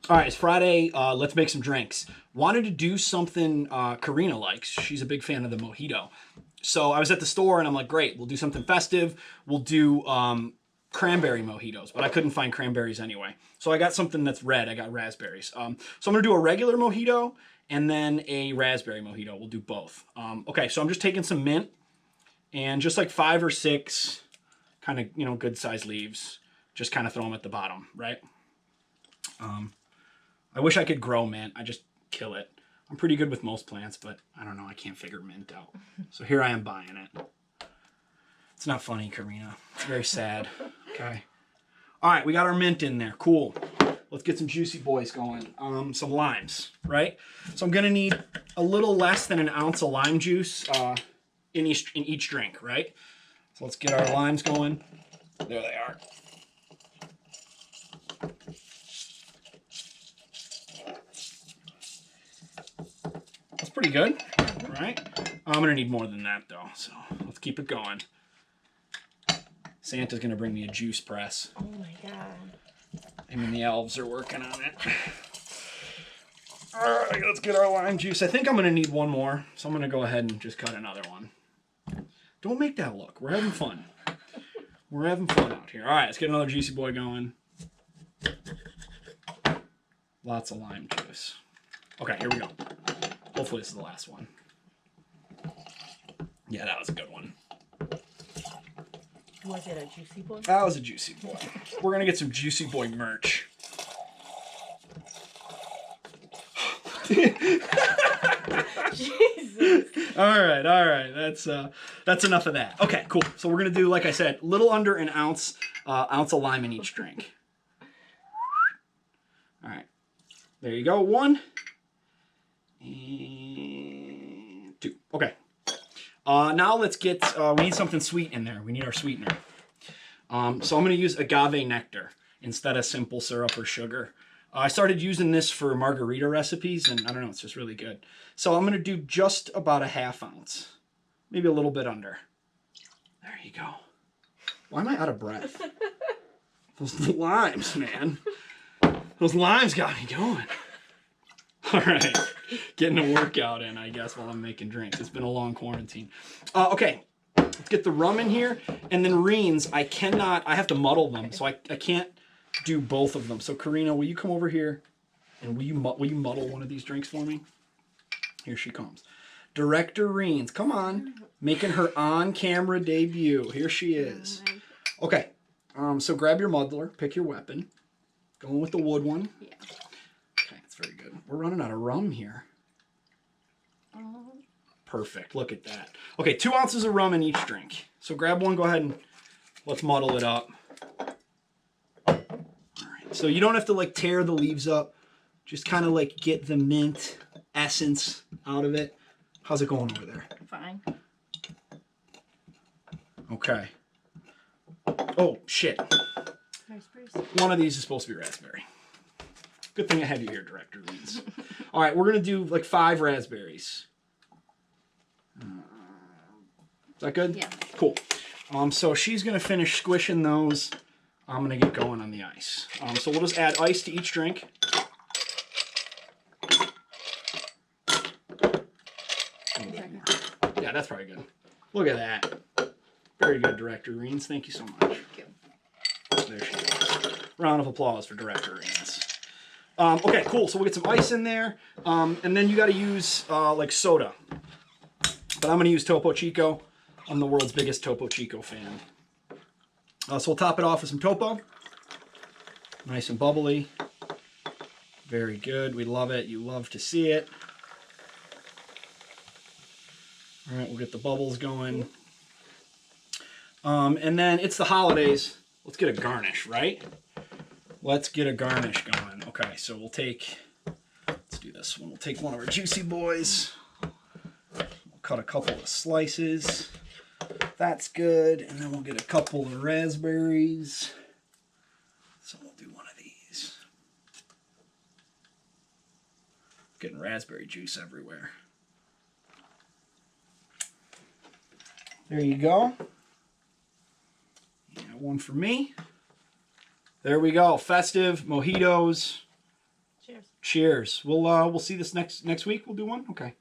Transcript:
All right, it's Friday. Let's make some drinks. Wanted to do something Karina likes. She's a big fan of the mojito. So I was at the store and I'm like, great, we'll do something festive. We'll do cranberry mojitos, but I couldn't find cranberries anyway. So I got something that's red. I got raspberries. So I'm going to do a regular mojito and then a raspberry mojito. We'll do both. Okay, so I'm just taking some mint and just like 5 or 6 kind of, good sized leaves. Just kind of throw them at the bottom, right? I wish I could grow mint. I just kill it. I'm pretty good with most plants, but I don't know. I can't figure mint out. So here I am buying it. It's not funny, Karina. It's very sad. Okay. All right, we got our mint in there. Cool. Let's get some juicy boys going. Some limes, right? So I'm gonna need a little less than an ounce of lime juice in each drink, right? So let's get our limes going. There they are. That's pretty good, right? I'm gonna need more than that though, so let's keep it going. Santa's gonna bring me a juice press. Oh my god. I mean, the elves are working on it. All right, let's get our lime juice. I think I'm gonna need one more, so I'm gonna go ahead and just cut another one. Don't make that look. We're having fun. We're having fun out here. All right, let's get another juicy boy going. Lots of lime juice. Okay, here we go. Hopefully this is the last one. Yeah, that was a good one. Was it a juicy boy? That was a juicy boy. We're going to get some juicy boy merch. Jesus. All right. That's enough of that. Okay, cool. So we're going to do, like I said, a little under an ounce of lime in each drink. All right. There you go. 1. And 2. Okay. Now let's get, we need something sweet in there. We need our sweetener. So I'm going to use agave nectar instead of simple syrup or sugar. I started using this for margarita recipes, and I don't know, it's just really good. So I'm going to do just about a ½ ounce. Maybe a little bit under. There you go. Why am I out of breath? Those limes, man. Those limes got me going. All right, getting a workout in, I guess, while I'm making drinks. It's been a long quarantine. Okay, let's get the rum in here. And then Reens, I have to muddle them, so I can't do both of them. So Karina, will you come over here and will you muddle one of these drinks for me? Here she comes. Director Reens, come on, making her on-camera debut. Here she is. Okay, so grab your muddler, pick your weapon. Going with the wood one. Yeah. Very good. We're running out of rum here. Perfect. Look at that. Okay, 2 ounces of rum in each drink. So grab one, go ahead and let's muddle it up. All right. So you don't have to like tear the leaves up. Just kind of like get the mint essence out of it. How's it going over there? Fine. Okay. Oh, shit. Raspberries. One of these is supposed to be raspberry. Good thing I had you here, Director Reens. All right, we're going to do like 5 raspberries. Is that good? Yeah. Cool. So she's going to finish squishing those. I'm going to get going on the ice. So we'll just add ice to each drink. Yeah, that's probably good. Look at that. Very good, Director Reens. Thank you so much. Thank you. There she is. Round of applause for Director Reens. Okay, cool. So we'll get some ice in there. And then you got to use like soda. But I'm going to use Topo Chico. I'm the world's biggest Topo Chico fan. So we'll top it off with some Topo. Nice and bubbly. Very good. We love it. You love to see it. All right, we'll get the bubbles going. And then it's the holidays. Let's get a garnish, right? Let's get a garnish going. Okay, so we'll take, let's do this one. We'll take one of our juicy boys. We'll cut a couple of slices. That's good. And then we'll get a couple of raspberries. So we'll do one of these. Getting raspberry juice everywhere. There you go. One for me. There we go. Festive mojitos. Cheers. Cheers. We'll see this next week. We'll do one. Okay.